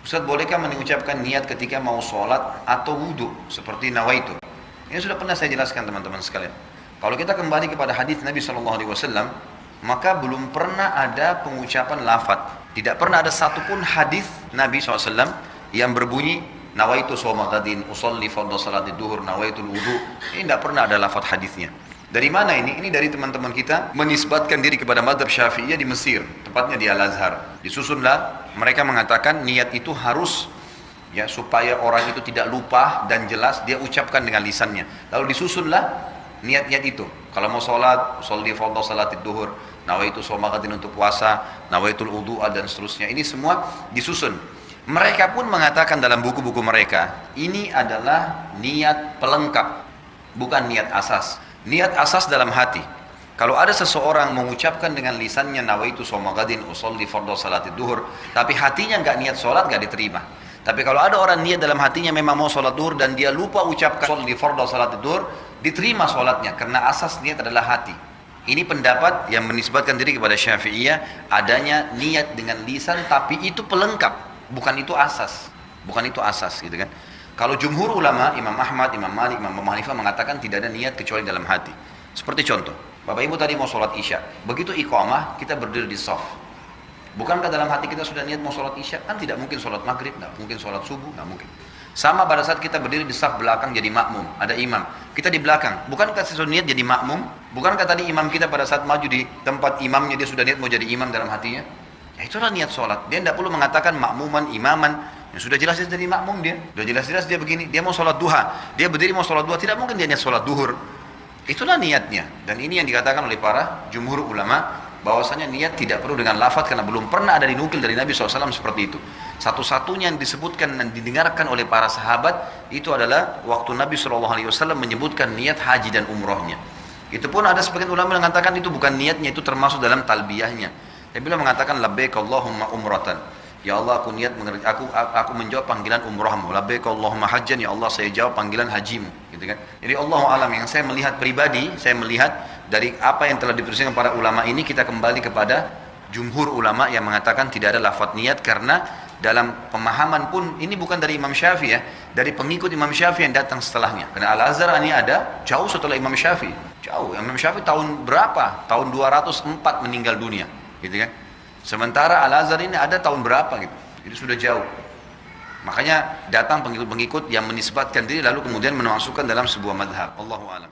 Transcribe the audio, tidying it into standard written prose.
Ustaz, bolehkah mengucapkan niat ketika mau sholat atau wudhu seperti nawaitu? Ini sudah pernah saya jelaskan teman-teman sekalian. Kalau kita kembali kepada hadis Nabi SAW, maka belum pernah ada pengucapan lafaz. Tidak pernah ada satupun hadis Nabi SAW yang berbunyi nawaitu shoma ghadin, usolli fardhu salati duhur, nawaitul wudu. Ini tidak pernah ada lafaz hadisnya. Dari mana ini? Ini dari teman-teman kita menisbatkan diri kepada mazhab Syafi'iyah di Mesir, tepatnya di Al-Azhar. Disusunlah, mereka mengatakan niat itu harus ya supaya orang itu tidak lupa dan jelas dia ucapkan dengan lisannya. Lalu disusunlah niat-niat itu. Kalau mau sholat, sholli fardhu salatid duhur, nawaitu shoma ghadin untuk puasa, nawaitul wudu'a dan seterusnya. Ini semua disusun. Mereka pun mengatakan dalam buku-buku mereka, ini adalah niat pelengkap, bukan niat asas. Niat asas dalam hati. Kalau ada seseorang mengucapkan dengan lisannya nawaitu shoma ghadin usolli fardhu salatid duhur, tapi hatinya enggak niat sholat, enggak diterima. Tapi kalau ada orang niat dalam hatinya memang mau sholat duhur dan dia lupa ucapkan usolli fardhu salatid duhur, diterima sholatnya karena asas niat adalah hati. Ini pendapat yang menisbatkan diri kepada Syafi'iyah, adanya niat dengan lisan tapi itu pelengkap, bukan itu asas. Bukan itu asas gitu kan. Kalau jumhur ulama, Imam Ahmad, Imam Malik, Imam Abu Hanifah mengatakan tidak ada niat kecuali dalam hati. Seperti contoh, Bapak Ibu tadi mau sholat Isya, begitu iqamah kita berdiri di shaf. Bukankah dalam hati kita sudah niat mau sholat Isya? Kan tidak mungkin sholat maghrib, tidak mungkin sholat subuh, tidak mungkin. Sama pada saat kita berdiri di shaf belakang jadi makmum, ada imam, kita di belakang. Bukankah sudah niat jadi makmum? Bukankah tadi imam kita pada saat maju di tempat imamnya dia sudah niat mau jadi imam dalam hatinya? Ya itulah niat sholat. Dia tidak perlu mengatakan makmuman, imaman. Yang sudah jelas dia jadi makmum dia. Sudah jelas-jelas dia begini. Dia mau sholat duha. Dia berdiri mau sholat duha. Tidak mungkin dia niat sholat duhur. Itulah niatnya. Dan ini yang dikatakan oleh para jumhur ulama. Bahwasanya niat tidak perlu dengan lafaz. Karena belum pernah ada dinukil dari Nabi SAW seperti itu. Satu-satunya yang disebutkan dan didengarkan oleh para sahabat. Itu adalah waktu Nabi SAW menyebutkan niat haji dan umrohnya. Itu pun ada sebagian ulama yang mengatakan itu bukan niatnya. Itu termasuk dalam talbiyahnya. Dia bilang mengatakan labbaik Allahumma umratan. Ya Allah, aku niat aku menjawab panggilan umrahmu. Labbaik Allahumma hajjan, ya Allah saya jawab panggilan hajimu, gitu kan. Jadi Allahu alam, yang saya melihat pribadi, saya melihat dari apa yang telah dituliskan para ulama ini, kita kembali kepada jumhur ulama yang mengatakan tidak ada lafaz niat, karena dalam pemahaman pun ini bukan dari Imam Syafi'i ya, dari pengikut Imam Syafi'i yang datang setelahnya. Karena Al-Azhar ini ada jauh setelah Imam Syafi'i. Jauh. Imam Syafi'i tahun berapa? Tahun 204 meninggal dunia, gitu kan. Sementara Al-Azhar ini ada tahun berapa gitu. Jadi sudah jauh. Makanya datang pengikut-pengikut yang menisbatkan diri lalu kemudian memasukkan dalam sebuah madhab. Allahu a'lam.